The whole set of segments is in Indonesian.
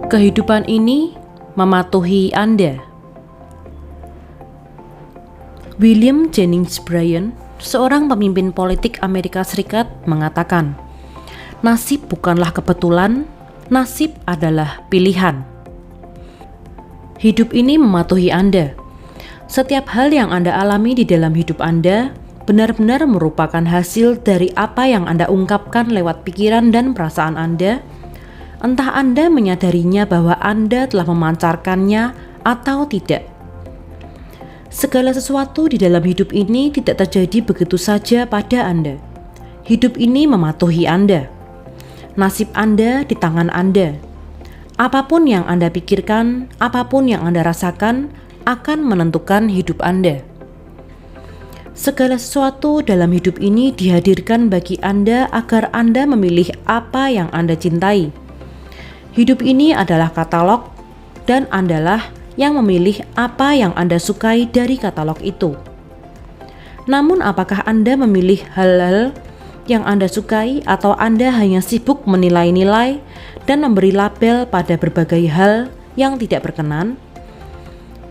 Kehidupan ini mematuhi Anda. William Jennings Bryan, seorang pemimpin politik Amerika Serikat, mengatakan, "Nasib bukanlah kebetulan, nasib adalah pilihan." Hidup ini mematuhi Anda. Setiap hal yang Anda alami di dalam hidup Anda benar-benar merupakan hasil dari apa yang Anda ungkapkan lewat pikiran dan perasaan Anda, entah Anda menyadarinya bahwa Anda telah memancarkannya atau tidak. Segala sesuatu di dalam hidup ini tidak terjadi begitu saja pada Anda. Hidup ini mematuhi Anda. Nasib Anda di tangan Anda. Apapun yang Anda pikirkan, apapun yang Anda rasakan akan menentukan hidup Anda. Segala sesuatu dalam hidup ini dihadirkan bagi Anda agar Anda memilih apa yang Anda cintai. Hidup ini adalah katalog, dan Andalah yang memilih apa yang Anda sukai dari katalog itu. Namun apakah Anda memilih hal-hal yang Anda sukai atau Anda hanya sibuk menilai-nilai dan memberi label pada berbagai hal yang tidak berkenan?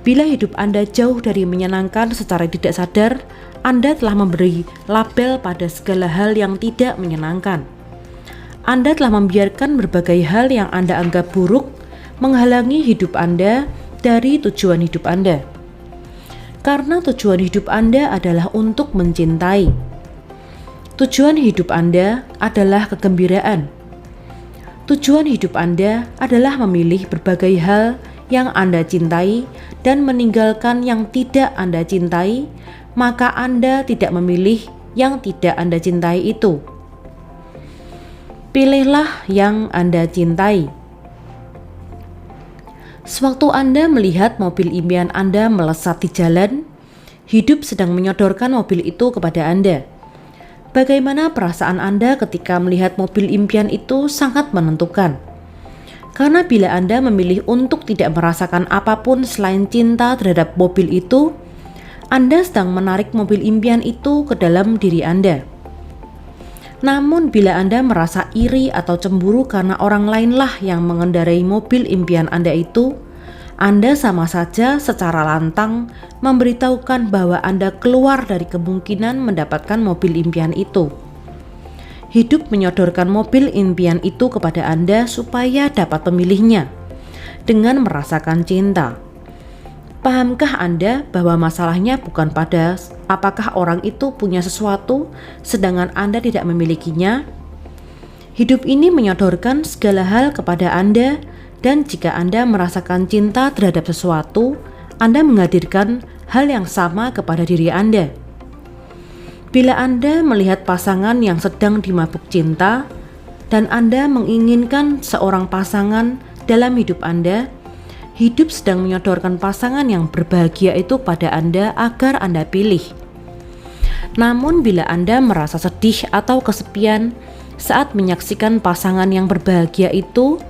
Bila hidup Anda jauh dari menyenangkan secara tidak sadar, Anda telah memberi label pada segala hal yang tidak menyenangkan. Anda telah membiarkan berbagai hal yang Anda anggap buruk menghalangi hidup Anda dari tujuan hidup Anda. Karena tujuan hidup Anda adalah untuk mencintai. Tujuan hidup Anda adalah kegembiraan. Tujuan hidup Anda adalah memilih berbagai hal yang Anda cintai dan meninggalkan yang tidak Anda cintai, maka Anda tidak memilih yang tidak Anda cintai itu. Pilihlah yang Anda cintai. Sewaktu Anda melihat mobil impian Anda melesat di jalan, hidup sedang menyodorkan mobil itu kepada Anda. Bagaimana perasaan Anda ketika melihat mobil impian itu sangat menentukan. Karena bila Anda memilih untuk tidak merasakan apapun selain cinta terhadap mobil itu, Anda sedang menarik mobil impian itu ke dalam diri Anda. Namun bila Anda merasa iri atau cemburu karena orang lainlah yang mengendarai mobil impian Anda itu, Anda sama saja secara lantang memberitahukan bahwa Anda keluar dari kemungkinan mendapatkan mobil impian itu. Hidup menyodorkan mobil impian itu kepada Anda supaya dapat memilihnya dengan merasakan cinta. Pahamkah Anda bahwa masalahnya bukan pada apakah orang itu punya sesuatu sedangkan Anda tidak memilikinya? Hidup ini menyodorkan segala hal kepada Anda, dan jika Anda merasakan cinta terhadap sesuatu, Anda menghadirkan hal yang sama kepada diri Anda. Bila Anda melihat pasangan yang sedang dimabuk cinta dan Anda menginginkan seorang pasangan dalam hidup Anda, hidup sedang menyodorkan pasangan yang berbahagia itu pada Anda agar Anda pilih. Namun bila Anda merasa sedih atau kesepian saat menyaksikan pasangan yang berbahagia itu,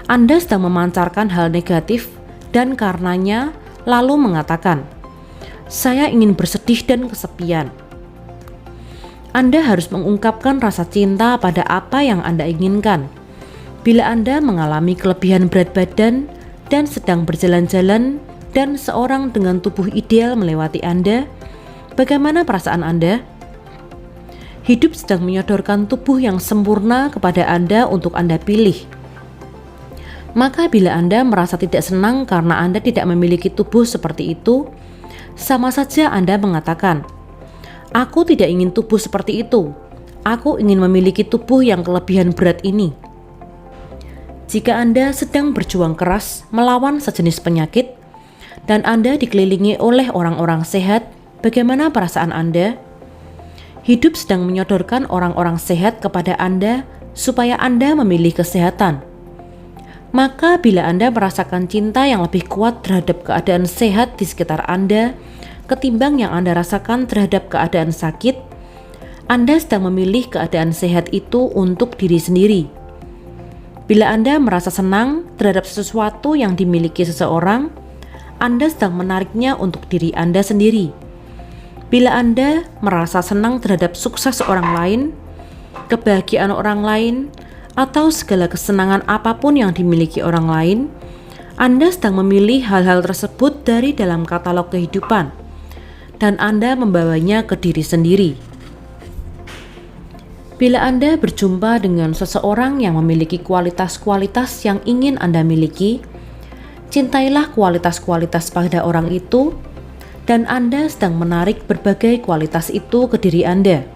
Anda sedang memancarkan hal negatif dan karenanya lalu mengatakan, "Saya ingin bersedih dan kesepian." Anda harus mengungkapkan rasa cinta pada apa yang Anda inginkan. Bila Anda mengalami kelebihan berat badan dan sedang berjalan-jalan dan seorang dengan tubuh ideal melewati Anda, bagaimana perasaan Anda? Hidup sedang menyodorkan tubuh yang sempurna kepada Anda untuk Anda pilih. Maka bila Anda merasa tidak senang karena Anda tidak memiliki tubuh seperti itu, sama saja Anda mengatakan, "Aku tidak ingin tubuh seperti itu. Aku ingin memiliki tubuh yang kelebihan berat ini." Jika Anda sedang berjuang keras melawan sejenis penyakit dan Anda dikelilingi oleh orang-orang sehat, bagaimana perasaan Anda? Hidup sedang menyodorkan orang-orang sehat kepada Anda supaya Anda memilih kesehatan. Maka bila Anda merasakan cinta yang lebih kuat terhadap keadaan sehat di sekitar Anda ketimbang yang Anda rasakan terhadap keadaan sakit, Anda sedang memilih keadaan sehat itu untuk diri sendiri. Bila Anda merasa senang terhadap sesuatu yang dimiliki seseorang, Anda sedang menariknya untuk diri Anda sendiri. Bila Anda merasa senang terhadap sukses orang lain, kebahagiaan orang lain, atau segala kesenangan apapun yang dimiliki orang lain, Anda sedang memilih hal-hal tersebut dari dalam katalog kehidupan, dan Anda membawanya ke diri sendiri. Bila Anda berjumpa dengan seseorang yang memiliki kualitas-kualitas yang ingin Anda miliki, cintailah kualitas-kualitas pada orang itu, dan Anda sedang menarik berbagai kualitas itu ke diri Anda.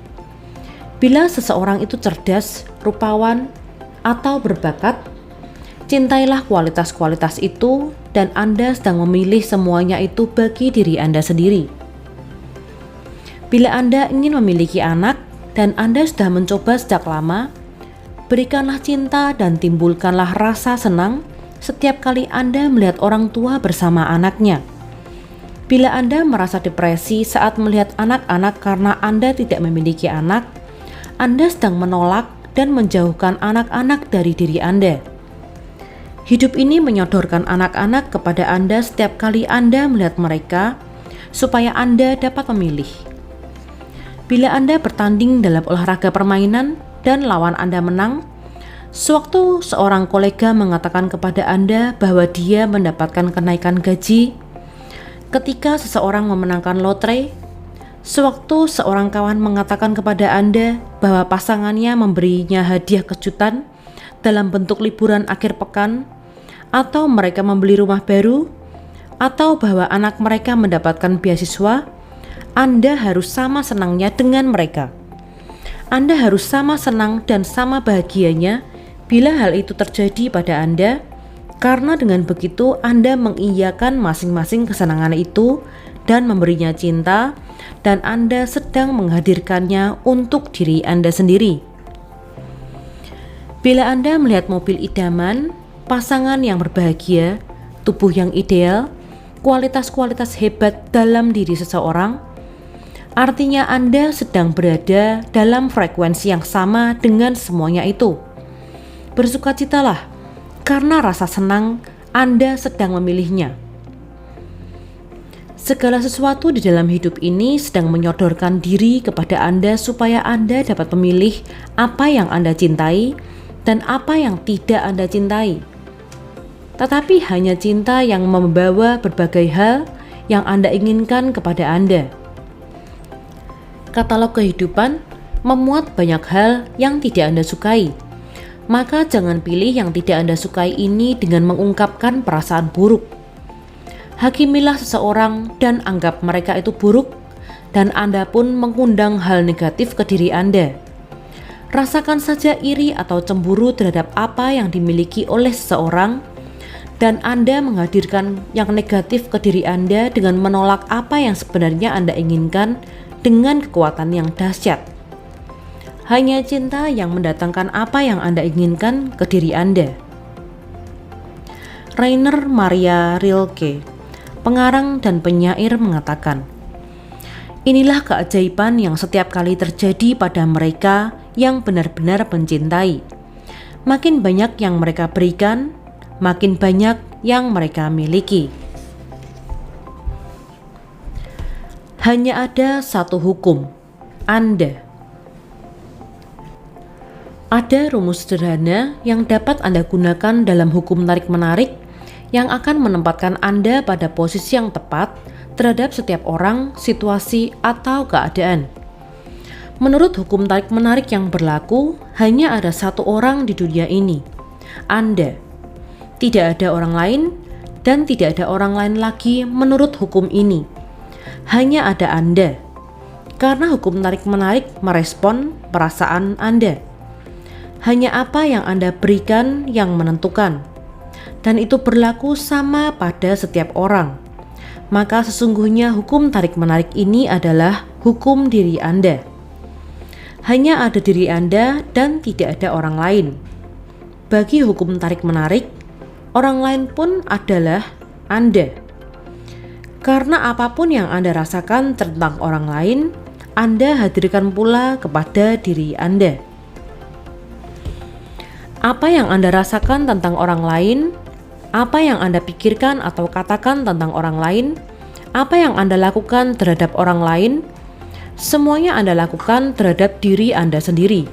Bila seseorang itu cerdas, rupawan, atau berbakat, cintailah kualitas-kualitas itu, dan Anda sedang memilih semuanya itu bagi diri Anda sendiri. Bila Anda ingin memiliki anak, dan Anda sudah mencoba sejak lama, berikanlah cinta dan timbulkanlah rasa senang setiap kali Anda melihat orang tua bersama anaknya. Bila Anda merasa depresi saat melihat anak-anak karena Anda tidak memiliki anak, Anda sedang menolak dan menjauhkan anak-anak dari diri Anda. Hidup ini menyodorkan anak-anak kepada Anda setiap kali Anda melihat mereka, supaya Anda dapat memilih. Bila Anda bertanding dalam olahraga permainan dan lawan Anda menang, sewaktu seorang kolega mengatakan kepada Anda bahwa dia mendapatkan kenaikan gaji, ketika seseorang memenangkan lotre, sewaktu seorang kawan mengatakan kepada Anda bahwa pasangannya memberinya hadiah kejutan dalam bentuk liburan akhir pekan, atau mereka membeli rumah baru, atau bahwa anak mereka mendapatkan beasiswa, Anda harus sama senangnya dengan mereka. Anda harus sama senang dan sama bahagianya bila hal itu terjadi pada Anda, karena dengan begitu Anda mengiyakan masing-masing kesenangan itu dan memberinya cinta, dan Anda sedang menghadirkannya untuk diri Anda sendiri. Bila Anda melihat mobil idaman, pasangan yang berbahagia, tubuh yang ideal, kualitas-kualitas hebat dalam diri seseorang, artinya Anda sedang berada dalam frekuensi yang sama dengan semuanya itu. Bersukacitalah, karena rasa senang Anda sedang memilihnya. Segala sesuatu di dalam hidup ini sedang menyodorkan diri kepada Anda supaya Anda dapat memilih apa yang Anda cintai dan apa yang tidak Anda cintai. Tetapi hanya cinta yang membawa berbagai hal yang Anda inginkan kepada Anda. Katalog kehidupan memuat banyak hal yang tidak Anda sukai. Maka jangan pilih yang tidak Anda sukai ini dengan mengungkapkan perasaan buruk. Hakimilah seseorang dan anggap mereka itu buruk, dan Anda pun mengundang hal negatif ke diri Anda. Rasakan saja iri atau cemburu terhadap apa yang dimiliki oleh seseorang, dan Anda menghadirkan yang negatif ke diri Anda dengan menolak apa yang sebenarnya Anda inginkan dengan kekuatan yang dahsyat. Hanya cinta yang mendatangkan apa yang Anda inginkan ke diri Anda. Rainer Maria Rilke, pengarang dan penyair, mengatakan, "Inilah keajaiban yang setiap kali terjadi pada mereka yang benar-benar mencintai. Makin banyak yang mereka berikan, makin banyak yang mereka miliki." Hanya ada satu hukum, Anda. Ada rumus sederhana yang dapat Anda gunakan dalam hukum tarik-menarik yang akan menempatkan Anda pada posisi yang tepat terhadap setiap orang, situasi, atau keadaan. Menurut hukum tarik-menarik yang berlaku, hanya ada satu orang di dunia ini, Anda. Tidak ada orang lain, dan tidak ada orang lain lagi menurut hukum ini. Hanya ada Anda, karena hukum tarik-menarik merespon perasaan Anda. Hanya apa yang Anda berikan yang menentukan, dan itu berlaku sama pada setiap orang. Maka sesungguhnya hukum tarik-menarik ini adalah hukum diri Anda. Hanya ada diri Anda dan tidak ada orang lain. Bagi hukum tarik-menarik, orang lain pun adalah Anda. Karena apapun yang Anda rasakan tentang orang lain, Anda hadirkan pula kepada diri Anda. Apa yang Anda rasakan tentang orang lain, apa yang Anda pikirkan atau katakan tentang orang lain, apa yang Anda lakukan terhadap orang lain, semuanya Anda lakukan terhadap diri Anda sendiri.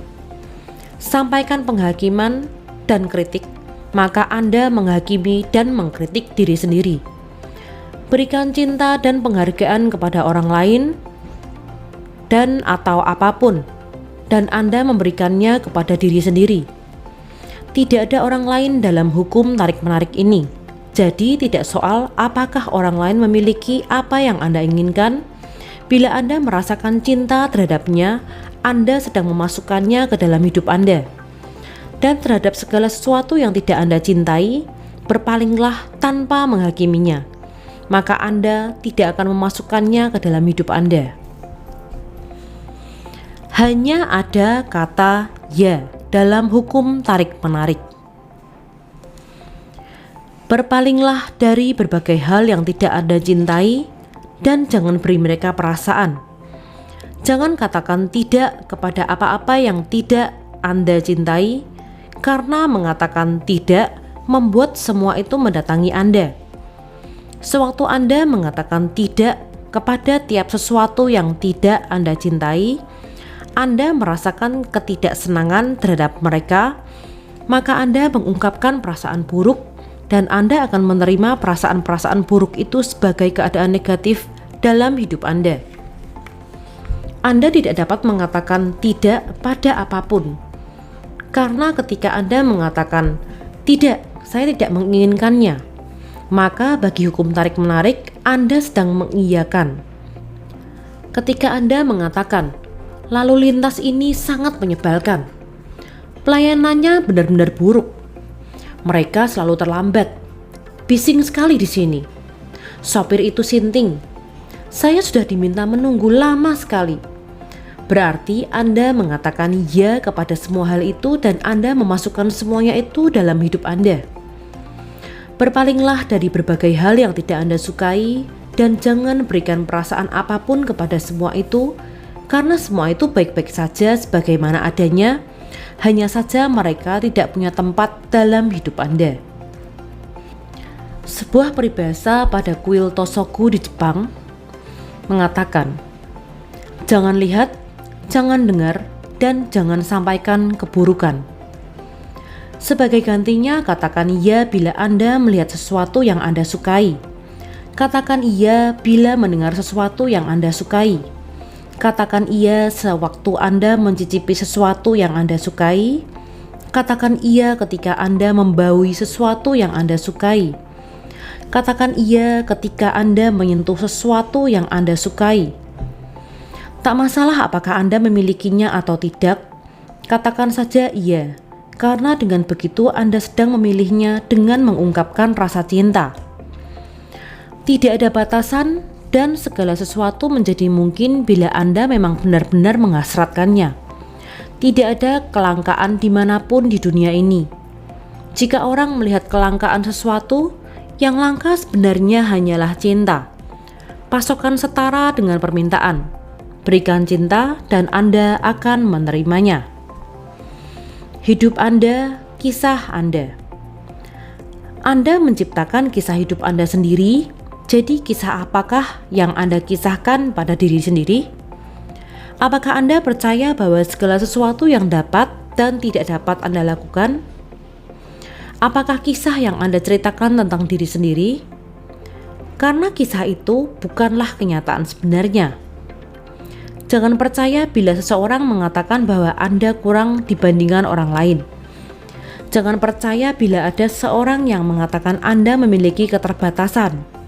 Sampaikan penghakiman dan kritik, maka Anda menghakimi dan mengkritik diri sendiri. Berikan cinta dan penghargaan kepada orang lain dan atau apapun, dan Anda memberikannya kepada diri sendiri. Tidak ada orang lain dalam hukum tarik-menarik ini. Jadi tidak soal apakah orang lain memiliki apa yang Anda inginkan. Bila Anda merasakan cinta terhadapnya, Anda sedang memasukkannya ke dalam hidup Anda. Dan terhadap segala sesuatu yang tidak Anda cintai, berpalinglah tanpa menghakiminya. Maka Anda tidak akan memasukkannya ke dalam hidup Anda. Hanya ada kata ya dalam hukum tarik-menarik. Berpalinglah dari berbagai hal yang tidak Anda cintai dan jangan beri mereka perasaan. Jangan katakan tidak kepada apa-apa yang tidak Anda cintai, karena mengatakan tidak membuat semua itu mendatangi Anda. Sewaktu Anda mengatakan tidak kepada tiap sesuatu yang tidak Anda cintai, Anda merasakan ketidaksenangan terhadap mereka, maka Anda mengungkapkan perasaan buruk dan Anda akan menerima perasaan-perasaan buruk itu sebagai keadaan negatif dalam hidup Anda. Anda tidak dapat mengatakan tidak pada apapun, karena ketika Anda mengatakan tidak, saya tidak menginginkannya, maka bagi hukum tarik-menarik Anda sedang mengiyakan. Ketika Anda mengatakan lalu lintas ini sangat menyebalkan, pelayanannya benar-benar buruk, mereka selalu terlambat, bising sekali di sini, sopir itu sinting, saya sudah diminta menunggu lama sekali. Berarti Anda mengatakan ya kepada semua hal itu dan Anda memasukkan semuanya itu dalam hidup Anda. Berpalinglah dari berbagai hal yang tidak Anda sukai dan jangan berikan perasaan apapun kepada semua itu, karena semua itu baik-baik saja sebagaimana adanya, hanya saja mereka tidak punya tempat dalam hidup Anda. Sebuah peribahasa pada kuil Tosoku di Jepang mengatakan, jangan lihat, jangan dengar, dan jangan sampaikan keburukan. Sebagai gantinya, katakan iya bila Anda melihat sesuatu yang Anda sukai. Katakan iya bila mendengar sesuatu yang Anda sukai. Katakan iya sewaktu Anda mencicipi sesuatu yang Anda sukai. Katakan iya ketika Anda membaui sesuatu yang Anda sukai. Katakan iya ketika Anda menyentuh sesuatu yang Anda sukai. Tak masalah apakah Anda memilikinya atau tidak, katakan saja iya, karena dengan begitu Anda sedang memilihnya dengan mengungkapkan rasa cinta. Tidak ada batasan dan segala sesuatu menjadi mungkin bila Anda memang benar-benar menghasratkannya. Tidak ada kelangkaan dimanapun di dunia ini. Jika orang melihat kelangkaan sesuatu, yang langka sebenarnya hanyalah cinta. Pasokan setara dengan permintaan. Berikan cinta dan Anda akan menerimanya. Hidup Anda, kisah Anda. Anda menciptakan kisah hidup Anda sendiri. Jadi kisah apakah yang Anda kisahkan pada diri sendiri? Apakah Anda percaya bahwa segala sesuatu yang dapat dan tidak dapat Anda lakukan? Apakah kisah yang Anda ceritakan tentang diri sendiri? Karena kisah itu bukanlah kenyataan sebenarnya. Jangan percaya bila seseorang mengatakan bahwa Anda kurang dibandingkan orang lain. Jangan percaya bila ada seorang yang mengatakan Anda memiliki keterbatasan.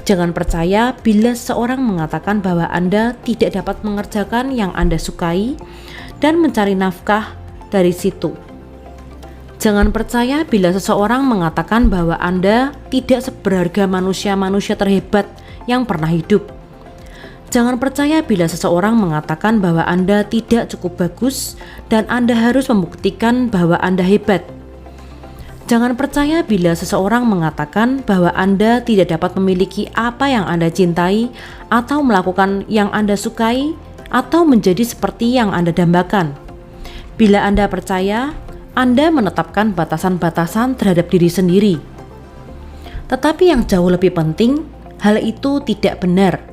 Jangan percaya bila seseorang mengatakan bahwa Anda tidak dapat mengerjakan yang Anda sukai dan mencari nafkah dari situ. Jangan percaya bila seseorang mengatakan bahwa Anda tidak seberharga manusia-manusia terhebat yang pernah hidup. Jangan percaya bila seseorang mengatakan bahwa Anda tidak cukup bagus dan Anda harus membuktikan bahwa Anda hebat. Jangan percaya bila seseorang mengatakan bahwa Anda tidak dapat memiliki apa yang Anda cintai atau melakukan yang Anda sukai atau menjadi seperti yang Anda dambakan. Bila Anda percaya, Anda menetapkan batasan-batasan terhadap diri sendiri. Tetapi yang jauh lebih penting, hal itu tidak benar.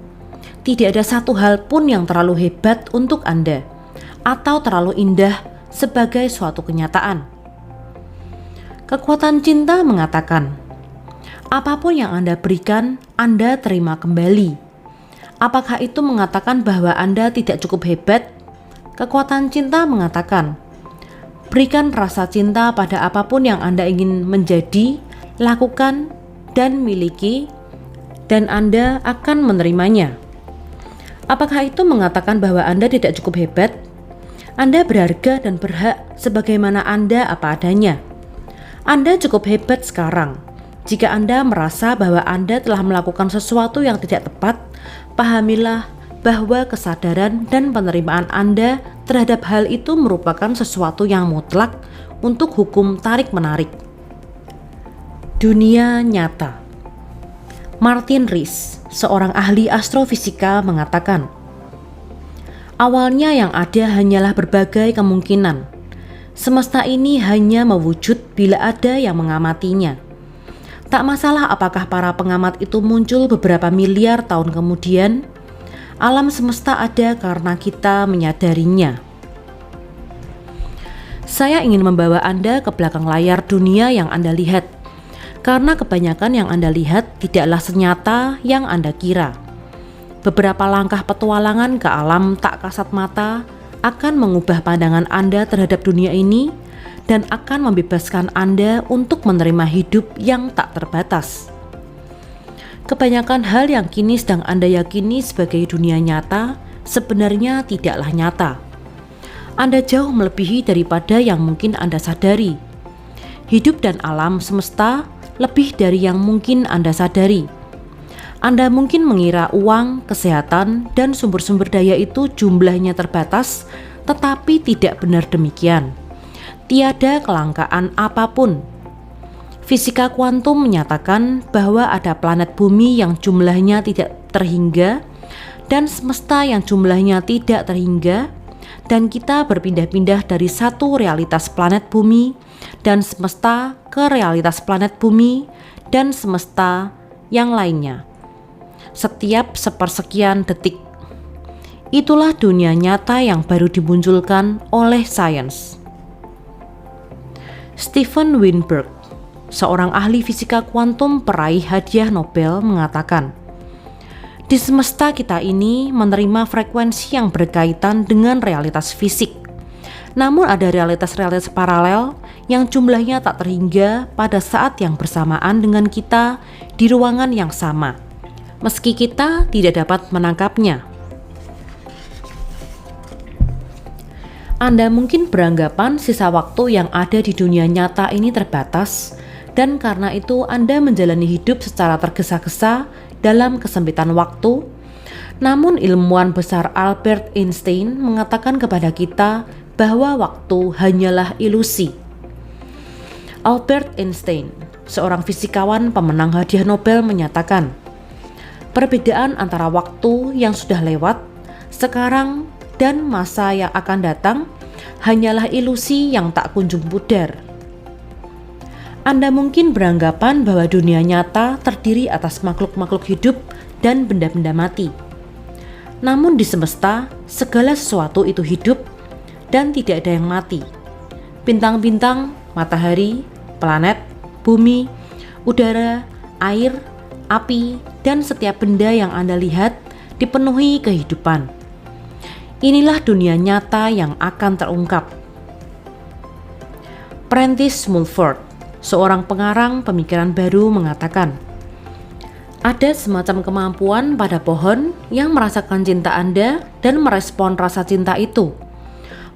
Tidak ada satu hal pun yang terlalu hebat untuk Anda atau terlalu indah sebagai suatu kenyataan. Kekuatan cinta mengatakan, apapun yang Anda berikan, Anda terima kembali. Apakah itu mengatakan bahwa Anda tidak cukup hebat? Kekuatan cinta mengatakan, berikan rasa cinta pada apapun yang Anda ingin menjadi, lakukan, dan miliki, dan Anda akan menerimanya. Apakah itu mengatakan bahwa Anda tidak cukup hebat? Anda berharga dan berhak sebagaimana Anda apa adanya. Anda cukup hebat sekarang. Jika Anda merasa bahwa Anda telah melakukan sesuatu yang tidak tepat, pahamilah bahwa kesadaran dan penerimaan Anda terhadap hal itu merupakan sesuatu yang mutlak untuk hukum tarik-menarik. Dunia nyata. Martin Rees, seorang ahli astrofisika, mengatakan, awalnya yang ada hanyalah berbagai kemungkinan. Semesta ini hanya mewujud bila ada yang mengamatinya. Tak masalah apakah para pengamat itu muncul beberapa miliar tahun kemudian, alam semesta ada karena kita menyadarinya. Saya ingin membawa Anda ke belakang layar dunia yang Anda lihat, karena kebanyakan yang Anda lihat tidaklah senyata yang Anda kira. Beberapa langkah petualangan ke alam tak kasat mata akan mengubah pandangan Anda terhadap dunia ini dan akan membebaskan Anda untuk menerima hidup yang tak terbatas. Kebanyakan hal yang kini sedang Anda yakini sebagai dunia nyata sebenarnya tidaklah nyata. Anda jauh melebihi daripada yang mungkin Anda sadari. Hidup dan alam semesta lebih dari yang mungkin Anda sadari. Anda mungkin mengira uang, kesehatan, dan sumber-sumber daya itu jumlahnya terbatas, tetapi tidak benar demikian. Tiada kelangkaan apapun. Fisika kuantum menyatakan bahwa ada planet bumi yang jumlahnya tidak terhingga, dan semesta yang jumlahnya tidak terhingga, dan kita berpindah-pindah dari satu realitas planet bumi dan semesta ke realitas planet bumi dan semesta yang lainnya. Setiap sepersekian detik. Itulah dunia nyata yang baru dimunculkan oleh sains. Steven Weinberg, seorang ahli fisika kuantum peraih hadiah Nobel, mengatakan, di semesta kita ini menerima frekuensi yang berkaitan dengan realitas fisik. Namun ada realitas-realitas paralel yang jumlahnya tak terhingga pada saat yang bersamaan dengan kita di ruangan yang sama, meski kita tidak dapat menangkapnya. Anda mungkin beranggapan sisa waktu yang ada di dunia nyata ini terbatas, dan karena itu Anda menjalani hidup secara tergesa-gesa dalam kesempitan waktu. Namun ilmuwan besar Albert Einstein mengatakan kepada kita bahwa waktu hanyalah ilusi. Albert Einstein, seorang fisikawan pemenang hadiah Nobel, menyatakan, perbedaan antara waktu yang sudah lewat, sekarang, dan masa yang akan datang hanyalah ilusi yang tak kunjung pudar. Anda mungkin beranggapan bahwa dunia nyata terdiri atas makhluk-makhluk hidup dan benda-benda mati. Namun di semesta, segala sesuatu itu hidup dan tidak ada yang mati. Bintang-bintang, matahari, planet, bumi, udara, air, api, dan setiap benda yang Anda lihat dipenuhi kehidupan. Inilah dunia nyata yang akan terungkap. Prentice Mulford, seorang pengarang pemikiran baru, mengatakan, ada semacam kemampuan pada pohon yang merasakan cinta Anda dan merespon rasa cinta itu.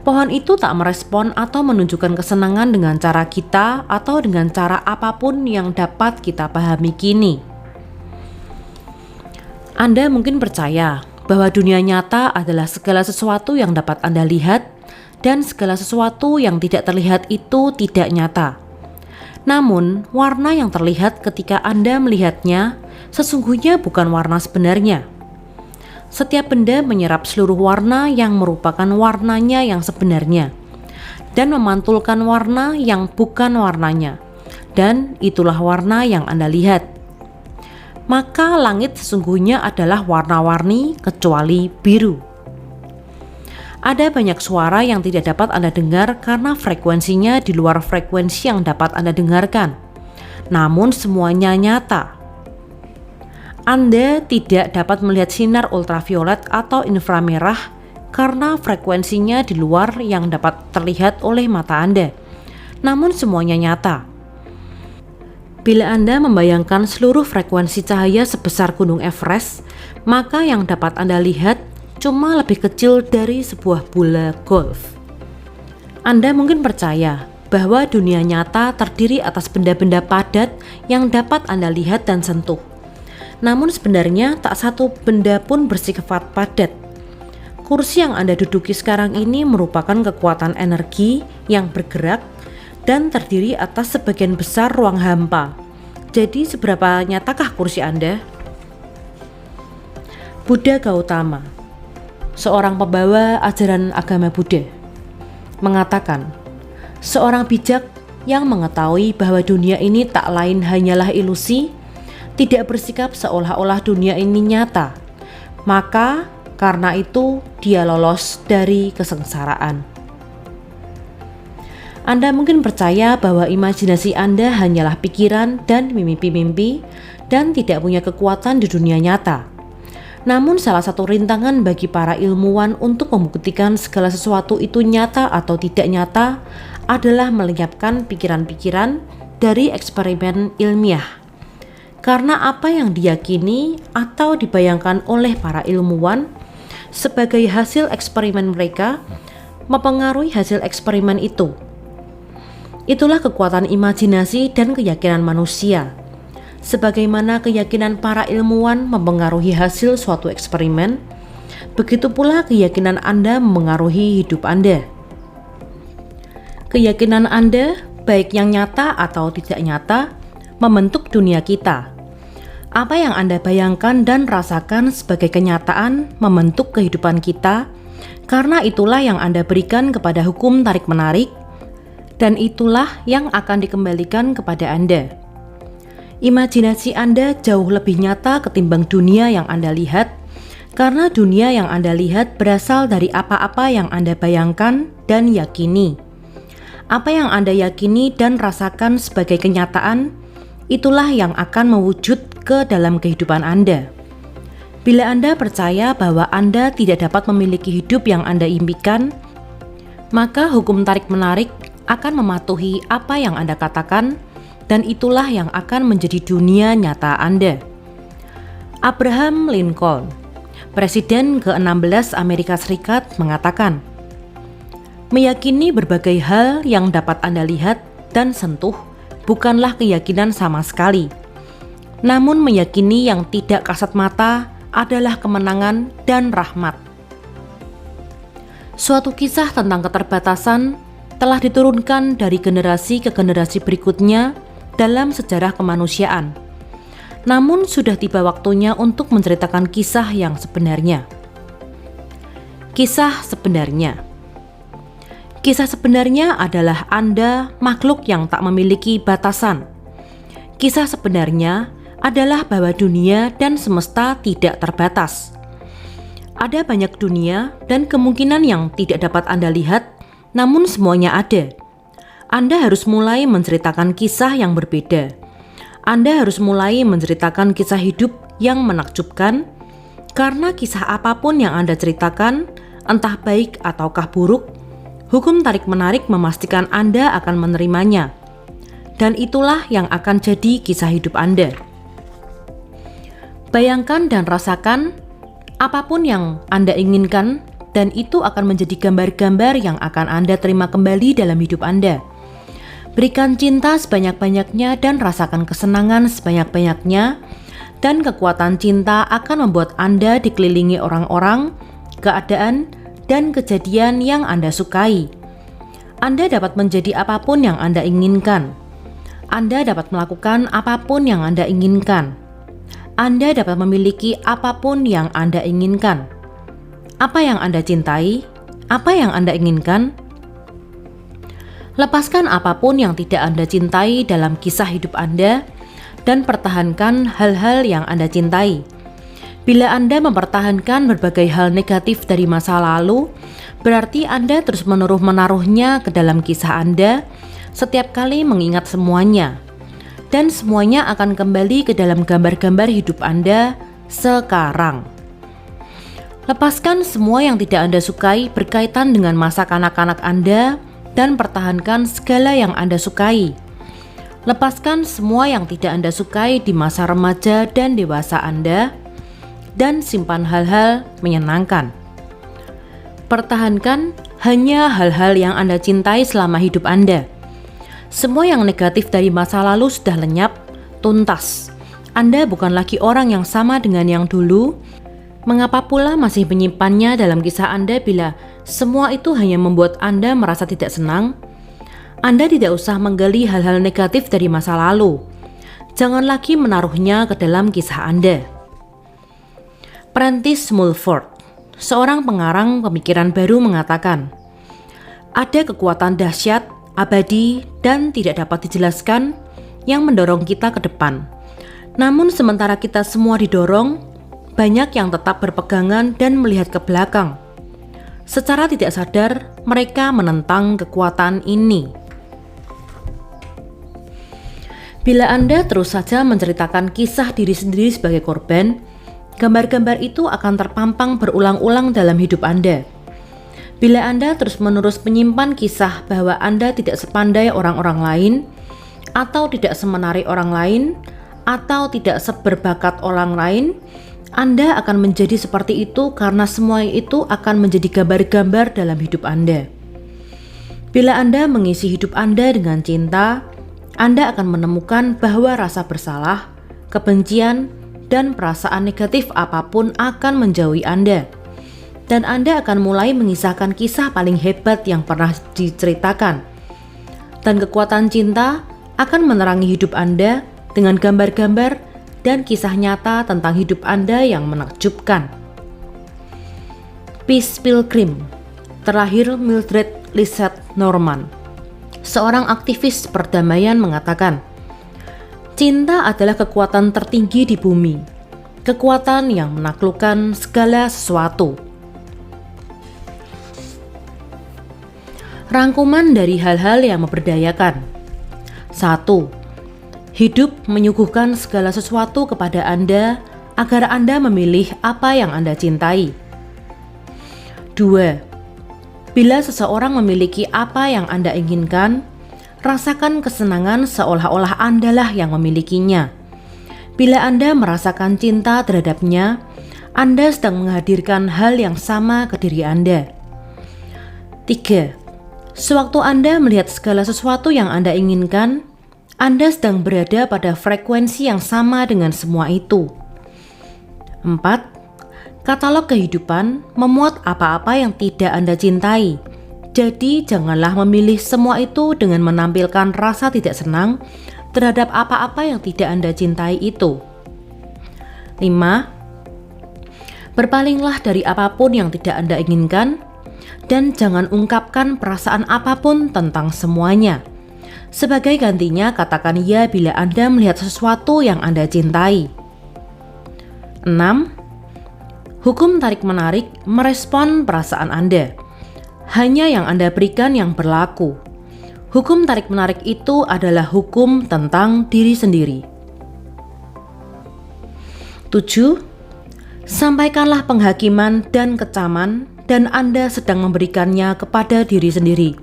Pohon itu tak merespon atau menunjukkan kesenangan dengan cara kita atau dengan cara apapun yang dapat kita pahami kini. Anda mungkin percaya bahwa dunia nyata adalah segala sesuatu yang dapat Anda lihat dan segala sesuatu yang tidak terlihat itu tidak nyata. Namun, warna yang terlihat ketika Anda melihatnya sesungguhnya bukan warna sebenarnya. Setiap benda menyerap seluruh warna yang merupakan warnanya yang sebenarnya dan memantulkan warna yang bukan warnanya, dan itulah warna yang Anda lihat. Maka langit sesungguhnya adalah warna-warni kecuali biru. Ada banyak suara yang tidak dapat Anda dengar karena frekuensinya di luar frekuensi yang dapat Anda dengarkan. Namun semuanya nyata. Anda tidak dapat melihat sinar ultraviolet atau inframerah karena frekuensinya di luar yang dapat terlihat oleh mata Anda. Namun semuanya nyata. Bila Anda membayangkan seluruh frekuensi cahaya sebesar Gunung Everest, maka yang dapat Anda lihat cuma lebih kecil dari sebuah bola golf. Anda mungkin percaya bahwa dunia nyata terdiri atas benda-benda padat yang dapat Anda lihat dan sentuh. Namun sebenarnya tak satu benda pun bersifat padat. Kursi yang Anda duduki sekarang ini merupakan kekuatan energi yang bergerak dan terdiri atas sebagian besar ruang hampa. Jadi seberapa nyatakah kursi Anda? Buddha Gautama, seorang pembawa ajaran agama Buddha, mengatakan, seorang bijak yang mengetahui bahwa dunia ini tak lain hanyalah ilusi, tidak bersikap seolah-olah dunia ini nyata, maka karena itu dia lolos dari kesengsaraan. Anda mungkin percaya bahwa imajinasi Anda hanyalah pikiran dan mimpi-mimpi dan tidak punya kekuatan di dunia nyata. Namun salah satu rintangan bagi para ilmuwan untuk membuktikan segala sesuatu itu nyata atau tidak nyata adalah melenyapkan pikiran-pikiran dari eksperimen ilmiah. Karena apa yang diyakini atau dibayangkan oleh para ilmuwan sebagai hasil eksperimen mereka mempengaruhi hasil eksperimen itu. Itulah kekuatan imajinasi dan keyakinan manusia. Sebagaimana keyakinan para ilmuwan mempengaruhi hasil suatu eksperimen, begitu pula keyakinan Anda mempengaruhi hidup Anda. Keyakinan Anda, baik yang nyata atau tidak nyata, membentuk dunia kita. Apa yang Anda bayangkan dan rasakan sebagai kenyataan membentuk kehidupan kita, karena itulah yang Anda berikan kepada hukum tarik-menarik, dan itulah yang akan dikembalikan kepada Anda. Imajinasi Anda jauh lebih nyata ketimbang dunia yang Anda lihat, karena dunia yang Anda lihat berasal dari apa-apa yang Anda bayangkan dan yakini. Apa yang Anda yakini dan rasakan sebagai kenyataan, itulah yang akan mewujud ke dalam kehidupan Anda. Bila Anda percaya bahwa Anda tidak dapat memiliki hidup yang Anda impikan, maka hukum tarik-menarik akan mematuhi apa yang Anda katakan, dan itulah yang akan menjadi dunia nyata Anda. Abraham Lincoln, Presiden ke-16 Amerika Serikat, mengatakan, meyakini berbagai hal yang dapat Anda lihat dan sentuh bukanlah keyakinan sama sekali. Namun meyakini yang tidak kasat mata adalah kemenangan dan rahmat. Suatu kisah tentang keterbatasan telah diturunkan dari generasi ke generasi berikutnya dalam sejarah kemanusiaan. Namun sudah tiba waktunya untuk menceritakan kisah yang sebenarnya. Kisah sebenarnya. Kisah sebenarnya adalah Anda makhluk yang tak memiliki batasan. Kisah sebenarnya adalah bahwa dunia dan semesta tidak terbatas. Ada banyak dunia dan kemungkinan yang tidak dapat Anda lihat, namun semuanya ada. Anda harus mulai menceritakan kisah yang berbeda. Anda harus mulai menceritakan kisah hidup yang menakjubkan, karena kisah apapun yang Anda ceritakan, entah baik ataukah buruk, hukum tarik-menarik memastikan Anda akan menerimanya. Dan itulah yang akan jadi kisah hidup Anda. Bayangkan dan rasakan apapun yang Anda inginkan, dan itu akan menjadi gambar-gambar yang akan Anda terima kembali dalam hidup Anda. Berikan cinta sebanyak-banyaknya dan rasakan kesenangan sebanyak-banyaknya, dan kekuatan cinta akan membuat Anda dikelilingi orang-orang, keadaan, dan kejadian yang Anda sukai. Anda dapat menjadi apapun yang Anda inginkan. Anda dapat melakukan apapun yang Anda inginkan. Anda dapat memiliki apapun yang Anda inginkan. Apa yang Anda cintai? Apa yang Anda inginkan? Lepaskan apapun yang tidak Anda cintai dalam kisah hidup Anda dan pertahankan hal-hal yang Anda cintai. Bila Anda mempertahankan berbagai hal negatif dari masa lalu, berarti Anda terus menaruhnya ke dalam kisah Anda setiap kali mengingat semuanya. Dan semuanya akan kembali ke dalam gambar-gambar hidup Anda sekarang. Lepaskan semua yang tidak Anda sukai berkaitan dengan masa kanak-kanak Anda dan pertahankan segala yang Anda sukai. Lepaskan semua yang tidak Anda sukai di masa remaja dan dewasa Anda dan simpan hal-hal menyenangkan. Pertahankan hanya hal-hal yang Anda cintai selama hidup Anda. Semua yang negatif dari masa lalu sudah lenyap, tuntas. Anda bukan lagi orang yang sama dengan yang dulu. Mengapa pula masih menyimpannya dalam kisah Anda bila semua itu hanya membuat Anda merasa tidak senang? Anda tidak usah menggali hal-hal negatif dari masa lalu. Jangan lagi menaruhnya ke dalam kisah Anda. Prentice Mulford, seorang pengarang pemikiran baru mengatakan, ada kekuatan dahsyat, abadi, dan tidak dapat dijelaskan yang mendorong kita ke depan. Namun sementara kita semua didorong, banyak yang tetap berpegangan dan melihat ke belakang. Secara tidak sadar, mereka menentang kekuatan ini. Bila Anda terus saja menceritakan kisah diri sendiri sebagai korban, gambar-gambar itu akan terpampang berulang-ulang dalam hidup Anda. Bila Anda terus-menerus menyimpan kisah bahwa Anda tidak sepandai orang-orang lain, atau tidak semenarik orang lain, atau tidak seberbakat orang lain, Anda akan menjadi seperti itu karena semua itu akan menjadi gambar-gambar dalam hidup Anda. Bila Anda mengisi hidup Anda dengan cinta, Anda akan menemukan bahwa rasa bersalah, kebencian, dan perasaan negatif apapun akan menjauhi Anda. Dan Anda akan mulai mengisahkan kisah paling hebat yang pernah diceritakan. Dan kekuatan cinta akan menerangi hidup Anda dengan gambar-gambar dan kisah nyata tentang hidup Anda yang menakjubkan. Peace Pilgrim, terakhir Mildred Lizette Norman, seorang aktivis perdamaian mengatakan, cinta adalah kekuatan tertinggi di bumi, kekuatan yang menaklukkan segala sesuatu. Rangkuman dari hal-hal yang memberdayakan. 1. Hidup menyuguhkan segala sesuatu kepada Anda agar Anda memilih apa yang Anda cintai. 2. Bila seseorang memiliki apa yang Anda inginkan, rasakan kesenangan seolah-olah Andalah yang memilikinya. Bila Anda merasakan cinta terhadapnya, Anda sedang menghadirkan hal yang sama ke diri Anda. 3. Sewaktu Anda melihat segala sesuatu yang Anda inginkan, Anda sedang berada pada frekuensi yang sama dengan semua itu. 4. Katalog kehidupan memuat apa-apa yang tidak Anda cintai. Jadi janganlah memilih semua itu dengan menampilkan rasa tidak senang terhadap apa-apa yang tidak Anda cintai itu. 5. Berpalinglah dari apapun yang tidak Anda inginkan dan jangan ungkapkan perasaan apapun tentang semuanya. Sebagai gantinya, katakan ya bila Anda melihat sesuatu yang Anda cintai. 6. Hukum tarik-menarik merespon perasaan Anda. Hanya yang Anda berikan yang berlaku. Hukum tarik-menarik itu adalah hukum tentang diri sendiri. 7. Sampaikanlah penghakiman dan kecaman dan Anda sedang memberikannya kepada diri sendiri.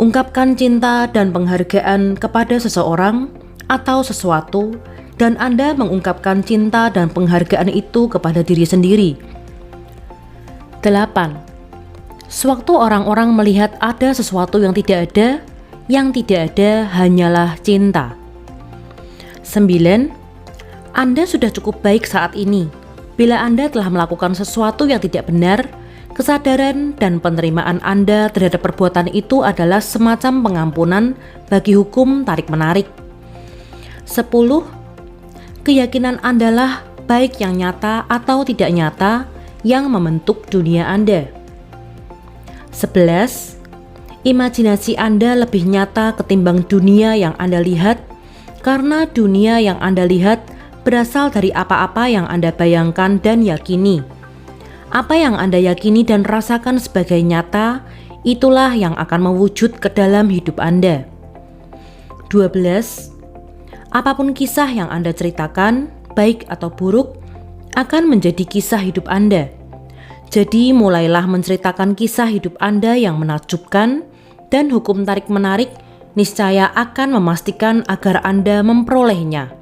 Ungkapkan cinta dan penghargaan kepada seseorang atau sesuatu dan Anda mengungkapkan cinta dan penghargaan itu kepada diri sendiri. 8. Sewaktu orang-orang melihat ada sesuatu yang tidak ada hanyalah cinta. 9. Anda sudah cukup baik saat ini. Bila Anda telah melakukan sesuatu yang tidak benar, kesadaran dan penerimaan Anda terhadap perbuatan itu adalah semacam pengampunan bagi hukum tarik-menarik. 10. Keyakinan Andalah baik yang nyata atau tidak nyata yang membentuk dunia Anda. 11. Imajinasi Anda lebih nyata ketimbang dunia yang Anda lihat, karena dunia yang Anda lihat berasal dari apa-apa yang Anda bayangkan dan yakini. Apa yang Anda yakini dan rasakan sebagai nyata, itulah yang akan mewujud ke dalam hidup Anda. 12. Apapun kisah yang Anda ceritakan, baik atau buruk, akan menjadi kisah hidup Anda. Jadi mulailah menceritakan kisah hidup Anda yang menakjubkan, dan hukum tarik-menarik niscaya akan memastikan agar Anda memperolehnya.